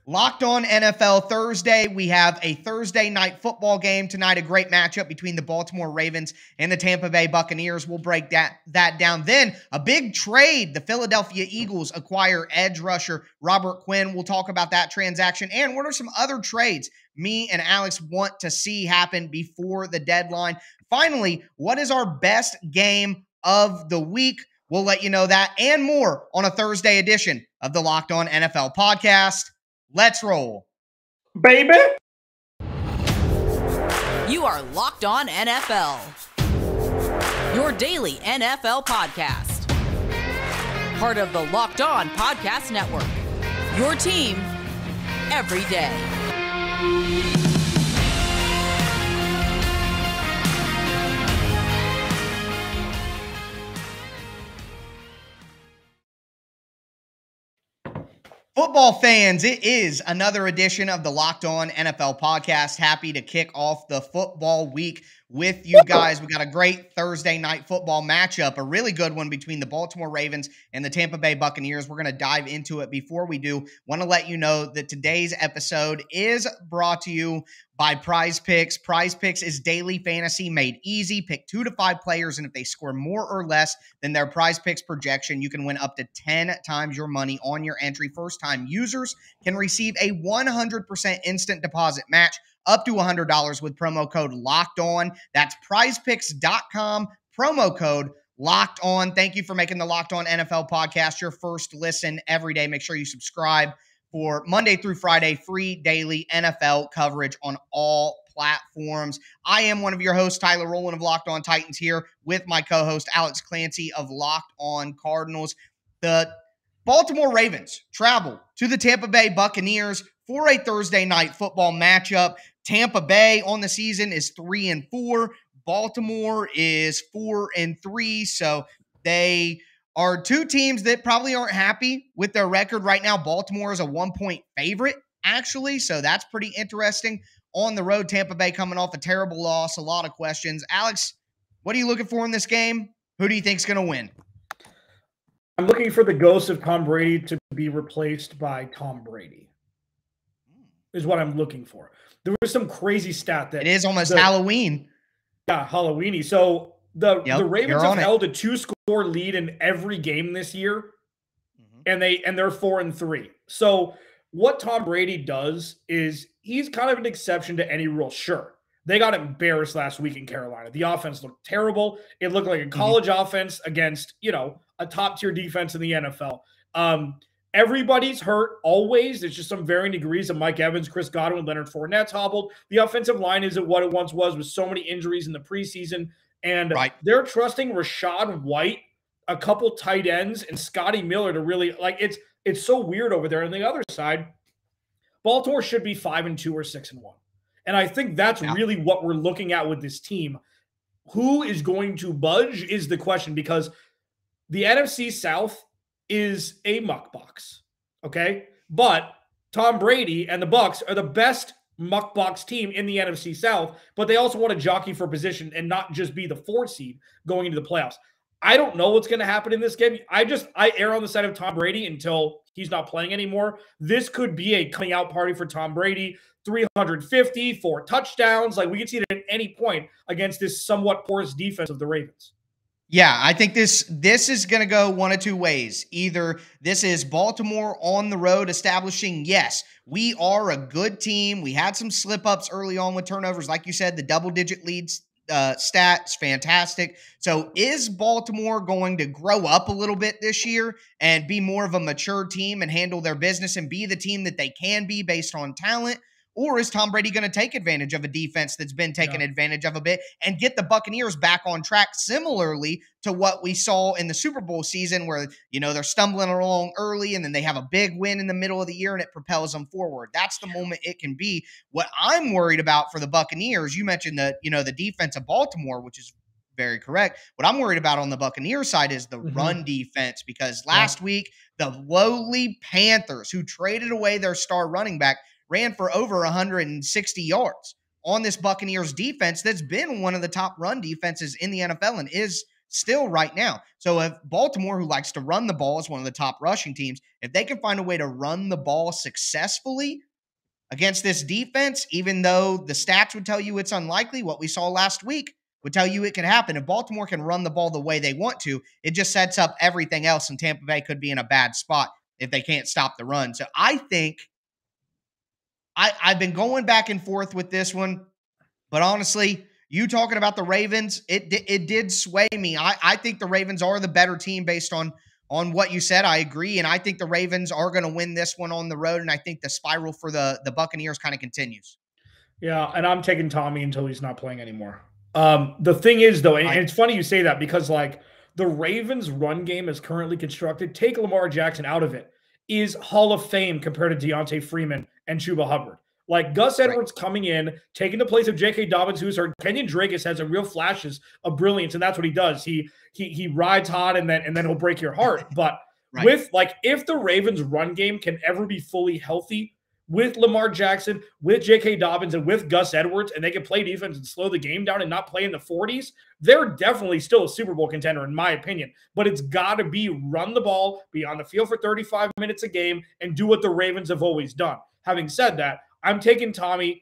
Locked on NFL Thursday. We have a Thursday night football game tonight, a great matchup between the Baltimore Ravens and the Tampa Bay Buccaneers. We'll break that down. Then a big trade. The Philadelphia Eagles acquire edge rusher Robert Quinn. We'll talk about that transaction and what are some other trades me and Alex want to see happen before the deadline. Finally, what is our best game of the week? We'll let you know that and more on a Thursday edition of the Locked On NFL podcast. Let's roll. Baby. You are Locked On NFL. Your daily NFL podcast. Part of the Locked On Podcast Network. Your team every day. Football fans, it is another edition of the Locked On NFL podcast. Happy to kick off the football week with you guys. We got a great Thursday night football matchup, a really good one between the Baltimore Ravens and the Tampa Bay Buccaneers. We're going to dive into it. Before we do, want to let you know that today's episode is brought to you by Prize Picks. Prize Picks is daily fantasy made easy. Pick 2 to 5 players, and if they score more or less than their Prize Picks projection, you can win up to 10 times your money on your entry. First-time users can receive a 100% instant deposit match up to $100 with promo code Locked On. That's prizepicks.com, promo code Locked On. Thank you for making the Locked On NFL podcast your first listen every day. Make sure you subscribe for Monday through Friday, free daily NFL coverage on all platforms. I am one of your hosts, Tyler Rowland of Locked On Titans, here with my co-host, Alex Clancy of Locked On Cardinals. The Baltimore Ravens travel to the Tampa Bay Buccaneers for a Thursday night football matchup. Tampa Bay on the season is 3-4. Baltimore is 4-3. So they are two teams that probably aren't happy with their record right now. Baltimore is a 1-point favorite, actually. So that's pretty interesting. On the road, Tampa Bay coming off a terrible loss. A lot of questions. Alex, what are you looking for in this game? Who do you think is going to win? I'm looking for the ghost of Tom Brady to be replaced by Tom Brady. Is what I'm looking for. There was some crazy stat that it is almost Halloween. Yeah, Halloweeny. So the Ravens have held a 2-score lead in every game this year, and they're 4-3. So what Tom Brady does is he's kind of an exception to any rule. Sure, they got embarrassed last week in Carolina. The offense looked terrible. It looked like a college offense against a top-tier defense in the NFL. Everybody's hurt always. There's just some varying degrees of Mike Evans, Chris Godwin, Leonard Fournette's hobbled. The offensive line isn't what it once was with so many injuries in the preseason. And they're trusting Rachaad White, a couple tight ends, and Scotty Miller to really it's so weird over there. On the other side, Baltimore should be 5-2 or 6-1. And I think that's really what we're looking at with this team. Who is going to budge is the question, because the NFC South is a muck box, okay? But Tom Brady and the Bucs are the best muck box team in the NFC South, but they also want to jockey for position and not just be the 4 seed going into the playoffs. I don't know what's going to happen in this game. I err on the side of Tom Brady until he's not playing anymore. This could be a coming out party for Tom Brady. 350, 4 touchdowns. We can see it at any point against this somewhat porous defense of the Ravens. Yeah, I think this is going to go one of two ways. Either this is Baltimore on the road establishing, yes, we are a good team. We had some slip-ups early on with turnovers. Like you said, the double-digit leads stats, fantastic. So is Baltimore going to grow up a little bit this year and be more of a mature team and handle their business and be the team that they can be based on talent? Or is Tom Brady going to take advantage of a defense that's been taken advantage of a bit and get the Buccaneers back on track, similarly to what we saw in the Super Bowl season where, they're stumbling along early and then they have a big win in the middle of the year and it propels them forward. That's the moment it can be. What I'm worried about for the Buccaneers, you mentioned the defense of Baltimore, which is very correct. What I'm worried about on the Buccaneers side is the run defense, because last week, the lowly Panthers, who traded away their star running back, ran for over 160 yards on this Buccaneers defense that's been one of the top run defenses in the NFL and is still right now. So if Baltimore, who likes to run the ball, is one of the top rushing teams, if they can find a way to run the ball successfully against this defense, even though the stats would tell you it's unlikely, what we saw last week would tell you it could happen. If Baltimore can run the ball the way they want to, it just sets up everything else, and Tampa Bay could be in a bad spot if they can't stop the run. So I think I've been going back and forth with this one, but honestly, you talking about the Ravens, it did sway me. I think the Ravens are the better team based on what you said. I agree, and I think the Ravens are going to win this one on the road, and I think the spiral for the Buccaneers kind of continues. Yeah, and I'm taking Tommy until he's not playing anymore. The thing is, though, and it's funny you say that because, like, the Ravens' run game is currently constructed, take Lamar Jackson out of it, is Hall of Fame compared to Deontay Freeman and Chuba Hubbard. Like Gus Edwards coming in, taking the place of J.K. Dobbins, who's our Kenyon Drake has some real flashes of brilliance, and that's what he does. He rides hot and then he'll break your heart. But with if the Ravens' run game can ever be fully healthy with Lamar Jackson, with J.K. Dobbins, and with Gus Edwards, and they can play defense and slow the game down and not play in the 40s, they're definitely still a Super Bowl contender, in my opinion. But it's got to be run the ball, be on the field for 35 minutes a game, and do what the Ravens have always done. Having said that, I'm taking Tommy.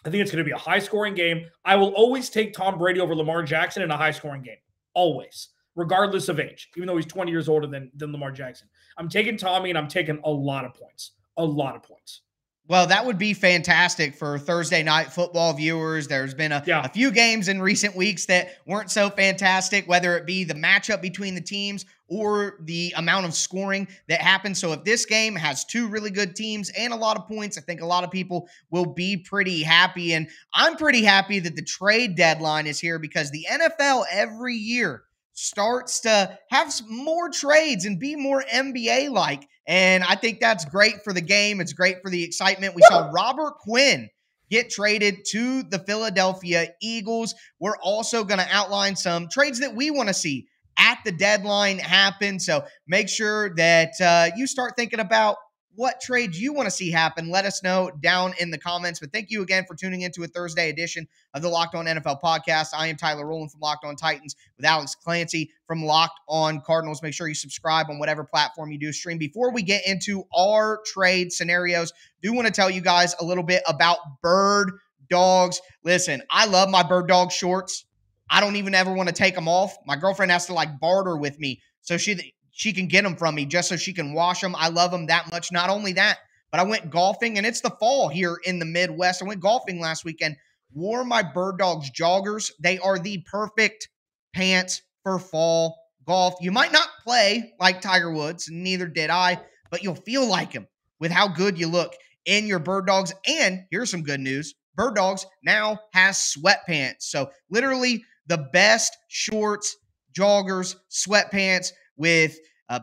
I think it's going to be a high-scoring game. I will always take Tom Brady over Lamar Jackson in a high-scoring game. Always. Regardless of age. Even though he's 20 years older than Lamar Jackson. I'm taking Tommy, and I'm taking a lot of points. A lot of points. Well, that would be fantastic for Thursday night football viewers. There's been a few games in recent weeks that weren't so fantastic, whether it be the matchup between the teams or the amount of scoring that happened. So if this game has two really good teams and a lot of points, I think a lot of people will be pretty happy. And I'm pretty happy that the trade deadline is here because the NFL every year starts to have more trades and be more NBA-like. And I think that's great for the game. It's great for the excitement. We saw Robert Quinn get traded to the Philadelphia Eagles. We're also going to outline some trades that we want to see at the deadline happen. So make sure that you start thinking about what trades you want to see happen. Let us know down in the comments. But thank you again for tuning into a Thursday edition of the Locked On NFL podcast. I am Tyler Rowland from Locked On Titans with Alex Clancy from Locked On Cardinals. Make sure you subscribe on whatever platform you do stream. Before we get into our trade scenarios, do want to tell you guys a little bit about Bird Dogs. Listen, I love my Bird Dog shorts. I don't even ever want to take them off. My girlfriend has to barter with me so she can get them from me just so she can wash them. I love them that much. Not only that, but I went golfing, and it's the fall here in the Midwest. I went golfing last weekend, wore my Bird Dogs joggers. They are the perfect pants for fall golf. You might not play like Tiger Woods, and neither did I, but you'll feel like him with how good you look in your Bird Dogs. And here's some good news. Bird Dogs now has sweatpants. So literally the best shorts, joggers, sweatpants with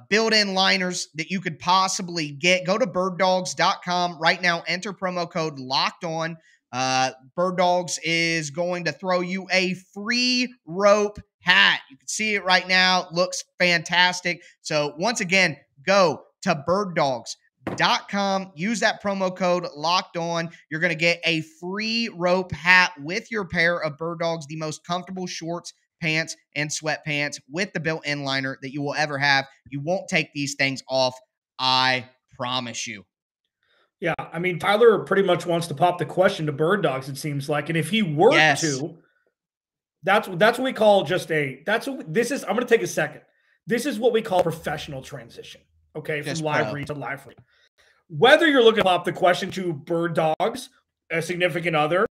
built-in liners that you could possibly get. Go to birddogs.com right now. Enter promo code Locked On. Bird Dogs is going to throw you a free rope hat. You can see it right now. Looks fantastic. So once again, go to birddogs.com. Use that promo code Locked On. You're going to get a free rope hat with your pair of Bird Dogs, the most comfortable shorts, pants, and sweatpants with the built-in liner that you will ever have. You won't take these things off. I promise you. Yeah, I mean, Tyler pretty much wants to pop the question to Bird Dogs, it seems like. And if he were to, that's what we call I'm going to take a second. This is what we call professional transition. Okay, from live read to live read. Whether you're looking to pop the question to Bird Dogs, a significant other,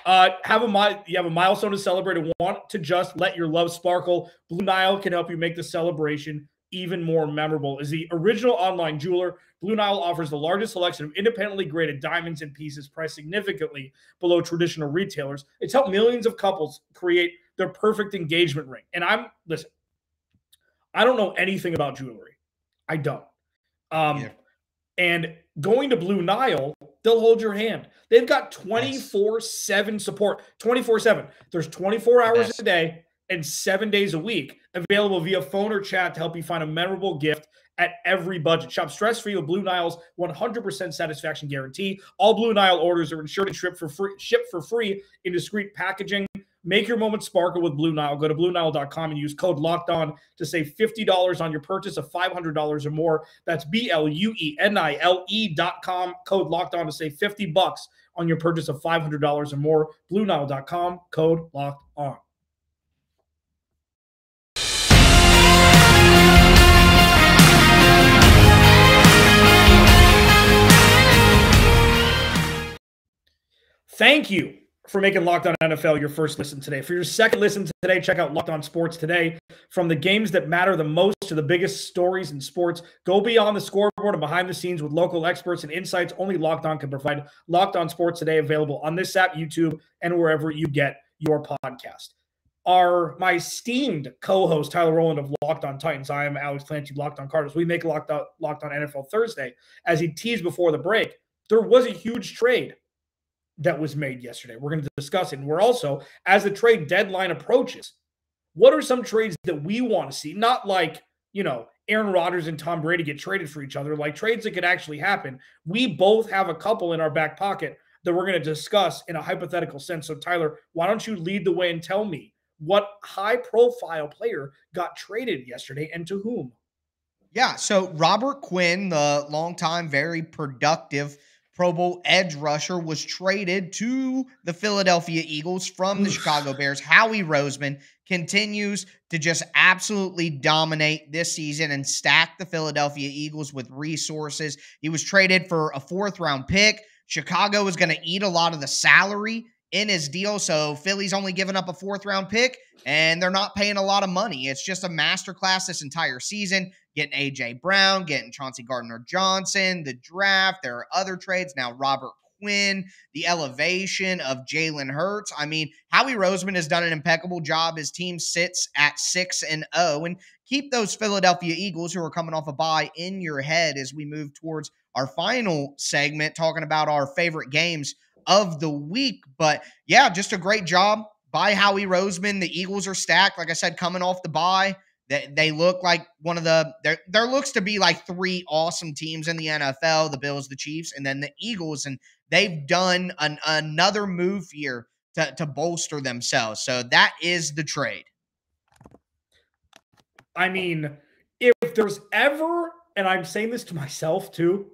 you have a milestone to celebrate and want to just let your love sparkle, Blue Nile can help you make the celebration even more memorable. As the original online jeweler, Blue Nile offers the largest selection of independently graded diamonds and pieces priced significantly below traditional retailers. It's helped millions of couples create their perfect engagement ring. And listen, I don't know anything about jewelry. I don't. And going to Blue Nile, they'll hold your hand. They've got 24/7 support, 24/7. There's 24 hours a day and 7 days a week available via phone or chat to help you find a memorable gift at every budget. Shop stress-free with Blue Nile's 100% satisfaction guarantee. All Blue Nile orders are insured and shipped for free in discreet packaging Make your moment sparkle with Blue Nile. Go to BlueNile.com and use code LOCKEDON to save $50 on your purchase of $500 or more. That's BLUENILE.com. Code LOCKEDON to save $50 on your purchase of $500 or more. BlueNile.com. Code LOCKEDON. Thank you for making Locked On NFL your first listen today. For your second listen today, check out Locked On Sports Today. From the games that matter the most to the biggest stories in sports, go beyond the scoreboard and behind the scenes with local experts and insights only Locked On can provide. Locked On Sports Today, available on this app, YouTube, and wherever you get your podcast. My esteemed co-host, Tyler Rowland of Locked On Titans. I am Alex Clancy, Locked On Cardinals. We make Locked On NFL Thursday. As he teased before the break, there was a huge trade that was made yesterday. We're going to discuss it. And we're also, as the trade deadline approaches, what are some trades that we want to see? Not like, Aaron Rodgers and Tom Brady get traded for each other, like trades that could actually happen. We both have a couple in our back pocket that we're going to discuss in a hypothetical sense. So Tyler, why don't you lead the way and tell me what high-profile player got traded yesterday and to whom? Yeah, so Robert Quinn, the longtime, very productive Pro Bowl edge rusher, was traded to the Philadelphia Eagles from the Chicago Bears. Howie Roseman continues to just absolutely dominate this season and stack the Philadelphia Eagles with resources. He was traded for a 4th-round pick. Chicago is going to eat a lot of the salary in his deal, so Philly's only giving up a 4th-round pick, and they're not paying a lot of money. It's just a masterclass this entire season. Getting A.J. Brown, getting Chauncey Gardner-Johnson, the draft. There are other trades. Now Robert Quinn, the elevation of Jalen Hurts. I mean, Howie Roseman has done an impeccable job. His team sits at 6-0. And keep those Philadelphia Eagles, who are coming off a bye, in your head as we move towards our final segment, talking about our favorite games of the week. But yeah, just a great job by Howie Roseman. The Eagles are stacked, like I said, coming off the bye. They look like one of there looks to be like 3 awesome teams in the NFL, the Bills, the Chiefs, and then the Eagles. And they've done another move here to bolster themselves. So that is the trade. I mean, if there's ever, and I'm saying this to myself too,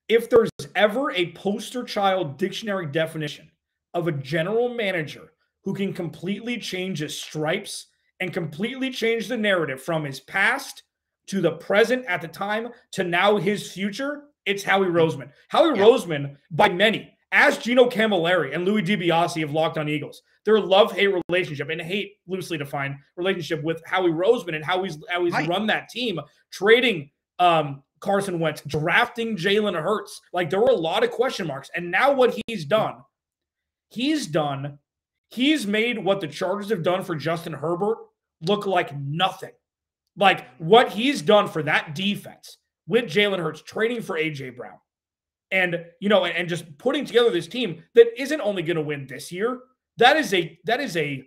if there's ever a poster child dictionary definition of a general manager who can completely change his stripes and completely change the narrative from his past to the present at the time to now his future, it's Howie Roseman. Howie Roseman, by many, as Gino Camilleri and Louis DiBiase of Locked On Eagles, their love-hate relationship, and hate loosely defined relationship with Howie Roseman and how he's run that team, trading Carson Wentz, drafting Jalen Hurts. Like, there were a lot of question marks. And now what he's made what the Chargers have done for Justin Herbert look like nothing. Like, what he's done for that defense with Jalen Hurts, trading for A.J. Brown, and just putting together this team that isn't only going to win this year. That is a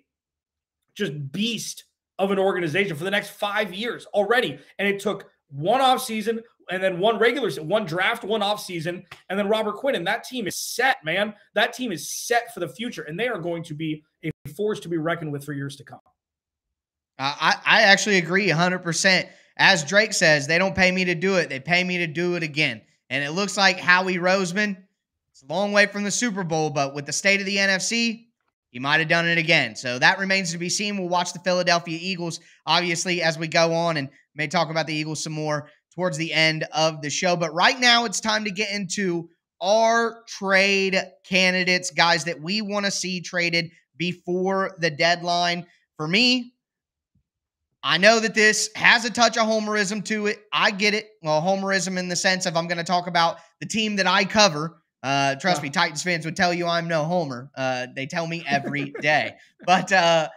just beast of an organization for the next 5 years already. And it took one offseason and then one draft, one offseason, and then Robert Quinn. And that team is set, man. That team is set for the future, and they are going to be a force to be reckoned with for years to come. I actually agree 100%. As Drake says, they don't pay me to do it. They pay me to do it again. And it looks like Howie Roseman, it's a long way from the Super Bowl, but with the state of the NFC, he might have done it again. So that remains to be seen. We'll watch the Philadelphia Eagles, obviously, as we go on, and may talk about the Eagles some more towards the end of the show. But right now, it's time to get into our trade candidates, guys that we want to see traded before the deadline. For me, I know that this has a touch of homerism to it. I get it. Well, homerism in the sense of I'm going to talk about the team that I cover. Trust me, Titans fans would tell you I'm no homer. They tell me every day. But the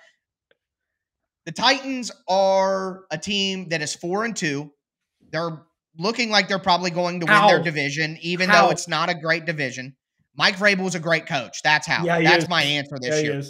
Titans are a team that is 4-2. They're looking like they're probably going to win their division, even though it's not a great division. Mike Vrabel is a great coach. That's how. Yeah, that's my answer this year.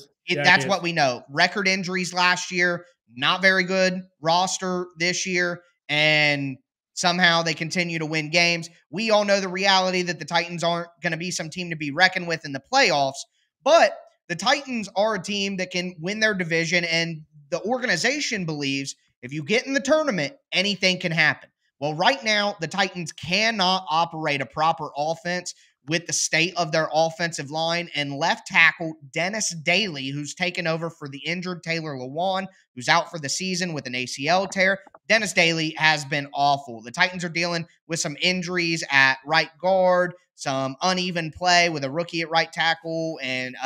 That's what we know. Record injuries last year. Not very good roster this year, and somehow they continue to win games. We all know the reality that the Titans aren't going to be some team to be reckoned with in the playoffs, but the Titans are a team that can win their division, and the organization believes if you get in the tournament, anything can happen. Well, right now, the Titans cannot operate a proper offense with the state of their offensive line, and left tackle Dennis Daly, who's taken over for the injured Taylor Lewan, who's out for the season with an ACL tear. Dennis Daly has been awful. The Titans are dealing with some injuries at right guard, some uneven play with a rookie at right tackle, and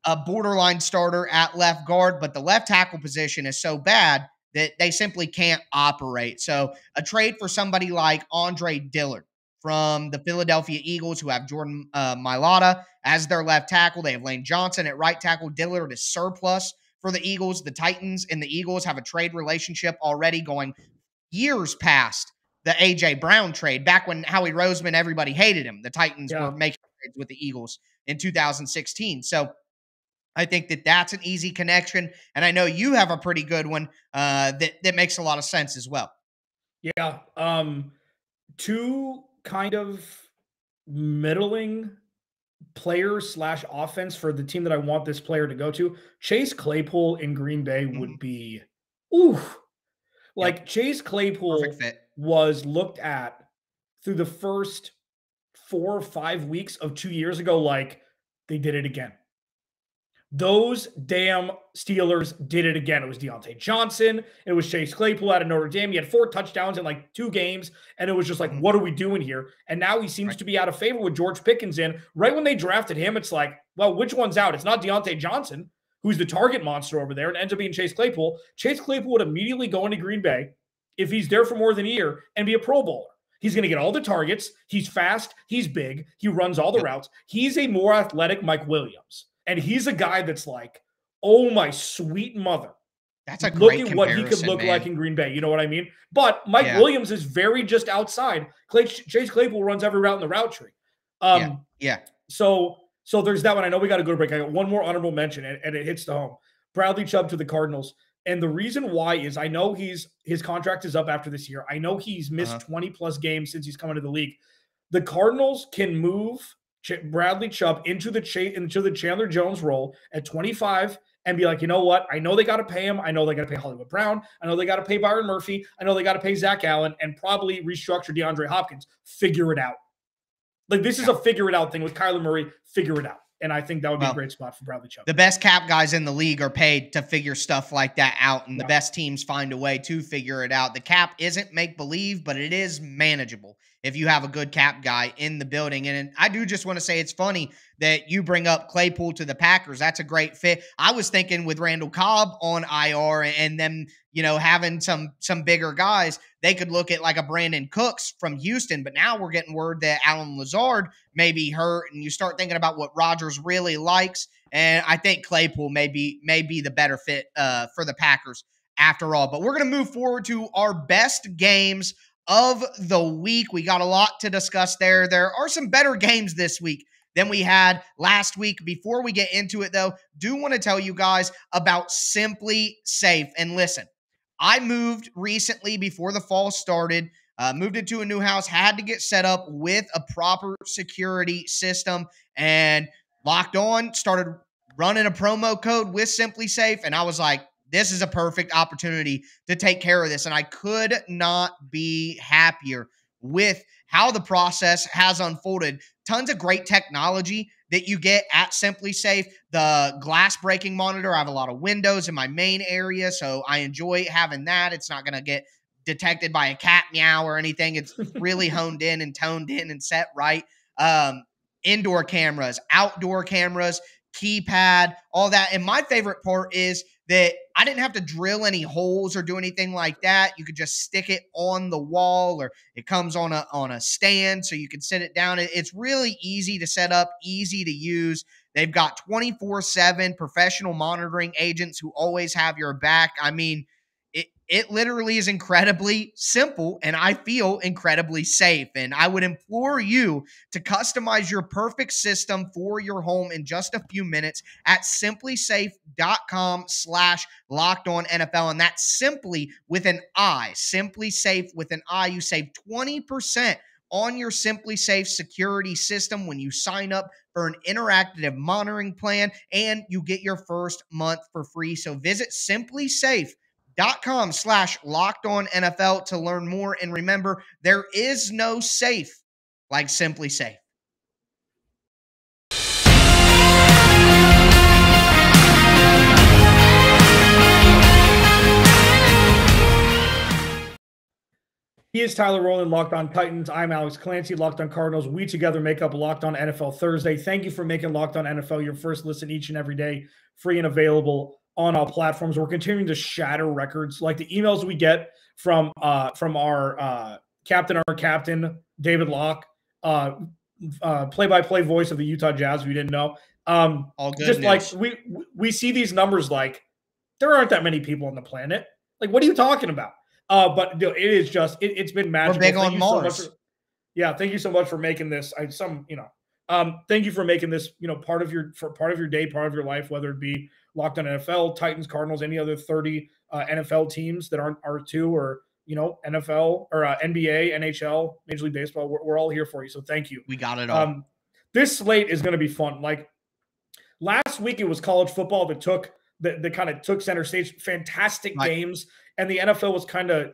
a borderline starter at left guard, but the left tackle position is so bad that they simply can't operate. So a trade for somebody like Andre Dilliard from the Philadelphia Eagles, who have Jordan Mailata as their left tackle. They have Lane Johnson at right tackle. Dilliard is surplus for the Eagles. The Titans and the Eagles have a trade relationship already going years past the A.J. Brown trade. Back when Howie Roseman, everybody hated him. The Titans were making trades with the Eagles in 2016. So I think that that's an easy connection. And I know you have a pretty good one that makes a lot of sense as well. Yeah. Two kind of middling players / offense for the team that I want this player to go to. Chase Claypool in Green Bay would be, Chase Claypool was looked at through the first 4 or 5 weeks of 2 years ago like they did it again. Those damn Steelers did it again. It was Deontay Johnson. It was Chase Claypool out of Notre Dame. He had 4 touchdowns in like 2 games. And it was just like, what are we doing here? And now he seems to be out of favor with George Pickens in. Right when they drafted him, it's like, well, which one's out? It's not Deontay Johnson, who's the target monster over there. It ends up being Chase Claypool. Chase Claypool would immediately go into Green Bay if he's there for more than a year and be a Pro Bowler. He's going to get all the targets. He's fast. He's big. He runs all the routes. He's a more athletic Mike Williams. And he's a guy that's like, oh, my sweet mother. That's a great comparison. Look at what he could look like in Green Bay. You know what I mean? But Mike Williams is very just outside. Chase Claypool runs every route in the route tree. So there's that one. I know we got to go to break. I got one more honorable mention, and it hits the home. Bradley Chubb to the Cardinals. And the reason why is I know his contract is up after this year. I know he's missed 20-plus games since he's come into the league. The Cardinals can move Bradley Chubb into the Chandler Jones role at 25 and be like, you know what? I know they got to pay him. I know they got to pay Hollywood Brown. I know they got to pay Byron Murphy. I know they got to pay Zach Allen and probably restructure DeAndre Hopkins. Figure it out. Like, this is a figure it out thing with Kyler Murray. Figure it out. And I think that would be a great spot for Bradley Chubb. The best cap guys in the league are paid to figure stuff like that out, and the best teams find a way to figure it out. The cap isn't make-believe, but it is manageable if you have a good cap guy in the building. And I do just want to say it's funny that you bring up Claypool to the Packers. That's a great fit. I was thinking with Randall Cobb on IR and them, having some bigger guys, they could look at like a Brandon Cooks from Houston. But now we're getting word that Alan Lazard may be hurt, and you start thinking about what Rodgers really likes. And I think Claypool may be the better fit for the Packers after all. But we're going to move forward to our best games of the week. We got a lot to discuss there. There are some better games this week than we had last week. Before we get into it, though, do want to tell you guys about Simply Safe. And listen, I moved recently before the fall started, moved into a new house, had to get set up with a proper security system, and Locked On started running a promo code with Simply Safe, and I was like, this is a perfect opportunity to take care of this. And I could not be happier with how the process has unfolded. Tons of great technology that you get at Simply Safe. The glass breaking monitor. I have a lot of windows in my main area, so I enjoy having that. It's not going to get detected by a cat meow or anything. It's really honed in and toned in and set right. Indoor cameras, outdoor cameras, keypad, all that. And my favorite part is that I didn't have to drill any holes or do anything like that. You could just stick it on the wall, or it comes on a stand so you can sit it down. It's really easy to set up, easy to use. They've got 24/7 professional monitoring agents who always have your back. I mean, it literally is incredibly simple, and I feel incredibly safe. And I would implore you to customize your perfect system for your home in just a few minutes at simplysafe.com/lockedonnfl. And that's simply with an I. Simply Safe with an I. You save 20% on your SimpliSafe security system when you sign up for an interactive monitoring plan, and you get your first month for free. So visit SimpliSafe.com/LockedOnNFL to learn more. And remember, there is no safe like SimpliSafe. He is Tyler Rowland, Locked On Titans. I'm Alex Clancy, Locked On Cardinals. We together make up Locked On NFL Thursday. Thank you for making Locked On NFL your first listen each and every day, free and available on all platforms. We're continuing to shatter records, like the emails we get from our captain, David Locke, play-by-play voice of the Utah Jazz, if you didn't know. All good just news. Like we see these numbers like there aren't that many people on the planet. Like, what are you talking about? But it is just it's been magical. We're big on Mars. Thank you so much for making this. Thank you for making this, part of your day, part of your life, whether it be Locked On NFL, Titans, Cardinals, any other 30 NFL teams that aren't R2 or NFL or NBA, NHL, Major League Baseball. We're all here for you. So thank you. We got it all. This slate is going to be fun. Like last week, it was college football that kind of took center stage. Fantastic games. And the NFL was kind of,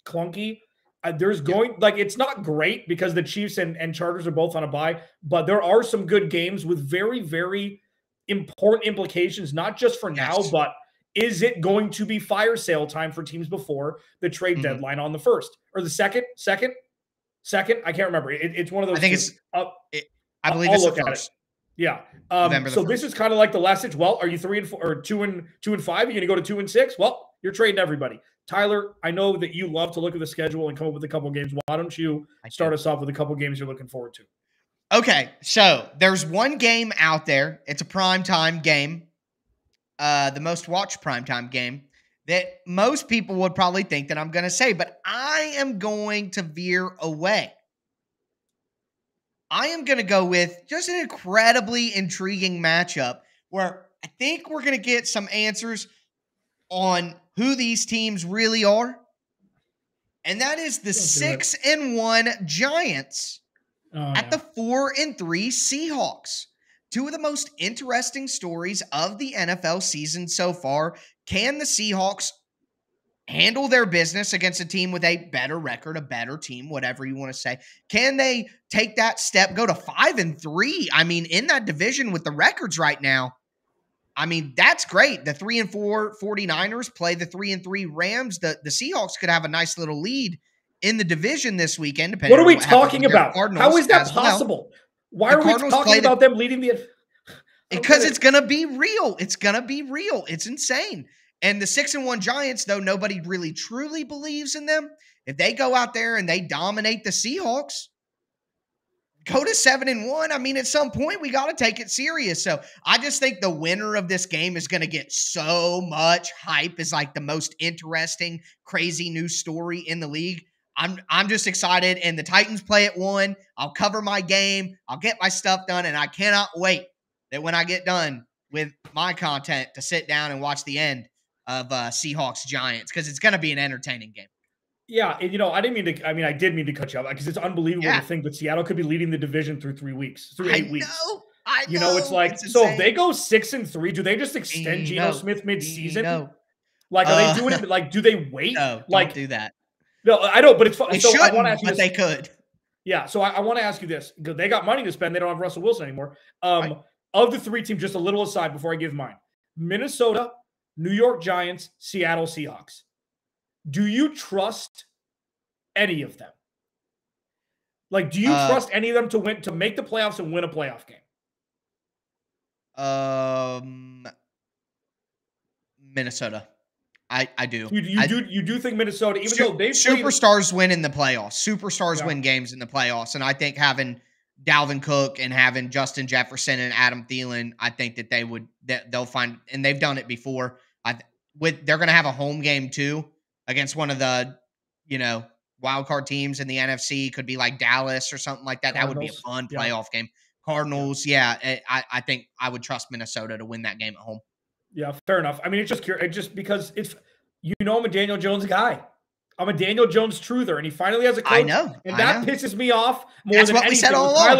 clunky. It's not great because the Chiefs and Chargers are both on a bye, but there are some good games with very, very important implications, not just for now, but is it going to be fire sale time for teams before the trade deadline on the 1st or the second? I can't remember. It's one of those. I think I believe it's the 1st. Yeah. So this is kind of like the last ditch. Well, are you 3-4 or 2-5? You're going to go to 2-6? Well, you're trading everybody. Tyler, I know that you love to look at the schedule and come up with a couple games. Why don't you start us off with a couple games you're looking forward to? Okay, so there's one game out there. It's a primetime game, the most watched primetime game that most people would probably think that I'm going to say, but I am going to veer away. I am going to go with just an incredibly intriguing matchup where I think we're going to get some answers on who these teams really are. And that is the 6-1 Giants at the 4-3 Seahawks. Two of the most interesting stories of the NFL season so far. Can the Seahawks handle their business against a team with a better record, a better team, whatever you want to say? Can they take that step, go to 5-3? I mean, in that division with the records right now, I mean, that's great. The 3-4 49ers play the 3-3 Rams. The Seahawks could have a nice little lead in the division this weekend. What are we talking about? How is that possible? Why are we talking about them leading the? Because it's going to be real. It's going to be real. It's insane. And the 6-1 Giants, though nobody really truly believes in them, if they go out there and they dominate the Seahawks, go to 7-1. I mean, at some point, we got to take it serious. So I just think the winner of this game is going to get so much hype as like the most interesting, crazy news story in the league. I'm just excited. And the Titans play at 1. I'll cover my game. I'll get my stuff done. And I cannot wait that when I get done with my content to sit down and watch the end of Seahawks Giants, because it's going to be an entertaining game. Yeah, and I did mean to cut you off because it's unbelievable to think that Seattle could be leading the division through 8 weeks. I know. It's like, so if they go 6-3, do they just extend Geno Smith mid-season? Like, are they doing it? Like, do they wait? No, like, don't do that. No, I know, but it's fun. They so shouldn't, I want to ask you but they could. Yeah, so I want to ask you this because they got money to spend. They don't have Russell Wilson anymore. Of the 3 teams, just a little aside before I give mine: Minnesota, New York Giants, Seattle Seahawks. Do you trust any of them? Like, do you trust any of them to make the playoffs and win a playoff game? Minnesota. I do. You do think Minnesota, even though they've superstars win in the playoffs. Superstars win games in the playoffs. And I think having Dalvin Cook and having Justin Jefferson and Adam Thielen, I think that they'll find, and they've done it before. They're going to have a home game too against one of the, wild card teams in the NFC. Could be like Dallas or something like that. Cardinals. That would be a fun playoff game. Cardinals. Yeah. I think I would trust Minnesota to win that game at home. Yeah, fair enough. I mean, it's just because I'm a Daniel Jones guy. I'm a Daniel Jones truther, and he finally has a coach. I know. And that pisses me off more That's than what anything. We said all along.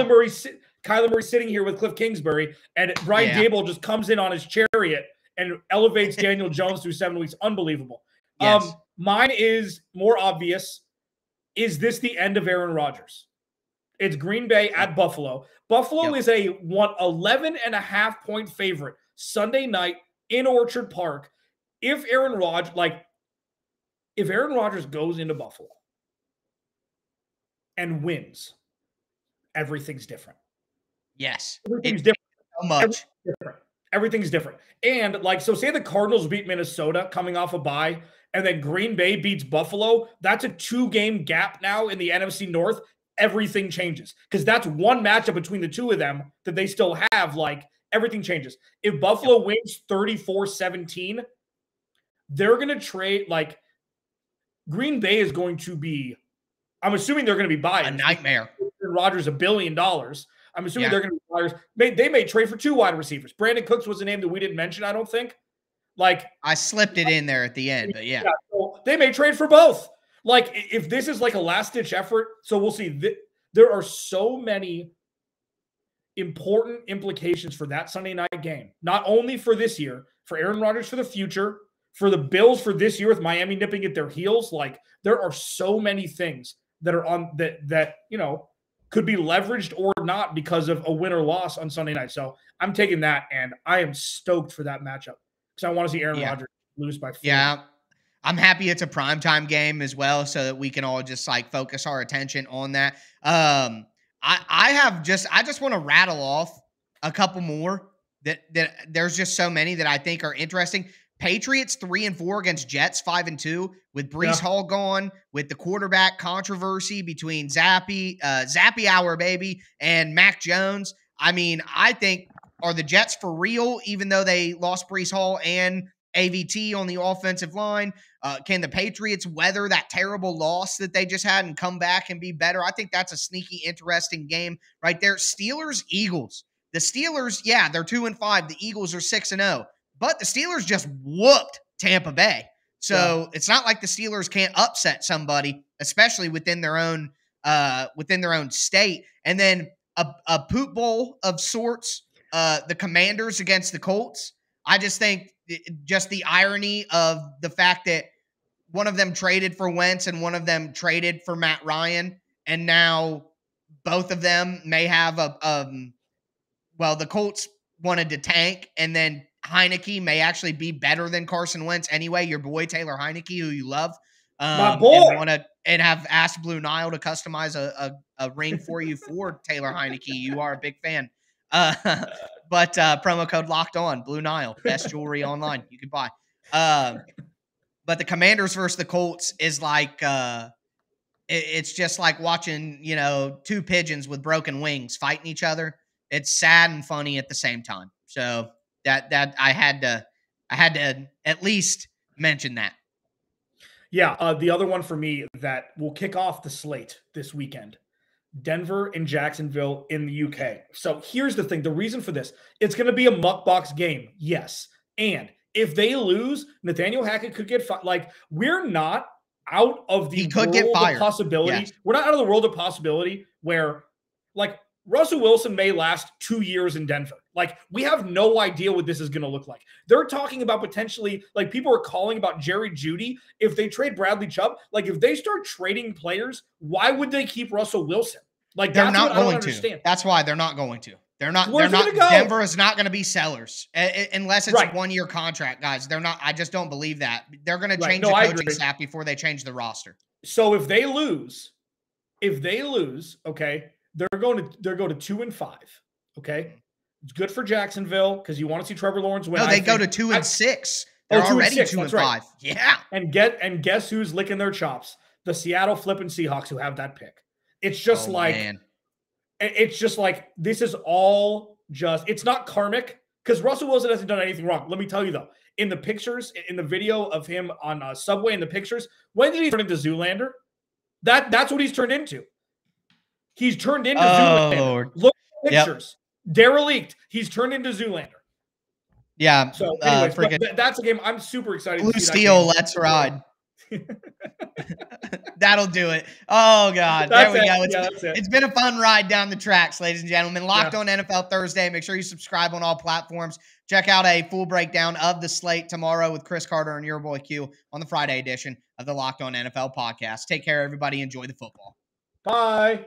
Kyler Murray sitting here with Cliff Kingsbury, and Brian Dable just comes in on his chariot and elevates Daniel Jones through 7 weeks. Unbelievable. Yes. Mine is more obvious. Is this the end of Aaron Rodgers? It's Green Bay at Buffalo. Buffalo is a 11.5-point favorite Sunday night in Orchard Park. If Aaron Rodgers goes into Buffalo and wins, everything's different. Yes. Everything's different. So much. Everything's different. And so say the Cardinals beat Minnesota coming off a bye, and then Green Bay beats Buffalo. That's a 2-game gap now in the NFC North. Everything changes because that's one matchup between the two of them that they still have. Everything changes. If Buffalo wins 34-17, they're going to trade. Green Bay is going to be, I'm assuming they're going to be buyers. A nightmare. Rodgers $1 billion. I'm assuming they're going to be buyers. They may trade for 2 wide receivers. Brandon Cooks was a name that we didn't mention, I don't think. I slipped it in there at the end, but yeah. So they may trade for both. If this is a last-ditch effort, so we'll see. There are so many important implications for that Sunday night game, not only for this year, for Aaron Rodgers for the future, for the Bills for this year with Miami nipping at their heels. There are so many things that are on that could be leveraged or not because of a win or loss on Sunday night. So I'm taking that, and I am stoked for that matchup because I want to see Aaron Rodgers lose by 4. Yeah. I'm happy it's a primetime game as well so that we can all just focus our attention on that. I just want to rattle off a couple more that there's just so many that I think are interesting. Patriots 3-4 against Jets 5-2 with Breece Hall gone, with the quarterback controversy between Zappy Hour baby and Mac Jones. I mean, I think, are the Jets for real even though they lost Breece Hall and AVT on the offensive line? Can the Patriots weather that terrible loss that they just had and come back and be better? I think that's a sneaky, interesting game right there. Steelers, Eagles. The Steelers, they're 2-5. The Eagles are 6-0. But the Steelers just whooped Tampa Bay. So it's not like the Steelers can't upset somebody, especially within their own state. And then a poop bowl of sorts, the Commanders against the Colts. I just think just the irony of the fact that one of them traded for Wentz and one of them traded for Matt Ryan, and now both of them may have the Colts wanted to tank, and then Heineke may actually be better than Carson Wentz anyway. Your boy Taylor Heineke, who you love, my boy, and have asked Blue Nile to customize a ring for you for Taylor Heineke. You are a big fan. But promo code Locked On, Blue Nile, best jewelry online you can buy. But the Commanders versus the Colts is it's just like watching, 2 pigeons with broken wings fighting each other. It's sad and funny at the same time. So that I had to at least mention that. Yeah, the other one for me that will kick off the slate this weekend. Denver and Jacksonville in the UK. So here's the thing. The reason for this, it's going to be a muckbox game. Yes. And if they lose, Nathaniel Hackett could get fired. We're not out of the world of possibility. Yes. We're not out of the world of possibility where Russell Wilson may last 2 years in Denver. We have no idea what this is going to look like. They're talking about potentially, people are calling about Jerry Jeudy. If they trade Bradley Chubb, if they start trading players, why would they keep Russell Wilson? They're not going to. That's why they're not going to. They're not. Denver is not going to be sellers unless it's a 1-year contract, guys. They're not. I just don't believe that. They're going to change the coaching staff before they change the roster. So if they lose, okay, they're going to 2-5. Okay, it's good for Jacksonville because you want to see Trevor Lawrence win. No, they go to 2-6. They're already 2-5. Right. Yeah. And guess who's licking their chops? The Seattle flipping Seahawks who have that pick. It's just it's just this is all just, it's not karmic because Russell Wilson hasn't done anything wrong. Let me tell you though, in the pictures, in the video of him on Subway, in the pictures, when did he turn into Zoolander? That's what he's turned into. He's turned into Zoolander. Look at the pictures. Yep. Derelict. He's turned into Zoolander. Yeah. So anyways, that's a game I'm super excited Blue to see. Steel, let's ride. That'll do it. Oh, God. There we go. It's been a fun ride down the tracks, ladies and gentlemen. Locked on NFL Thursday. Make sure you subscribe on all platforms. Check out a full breakdown of the slate tomorrow with Chris Carter and your boy Q on the Friday edition of the Locked On NFL podcast. Take care, everybody. Enjoy the football. Bye.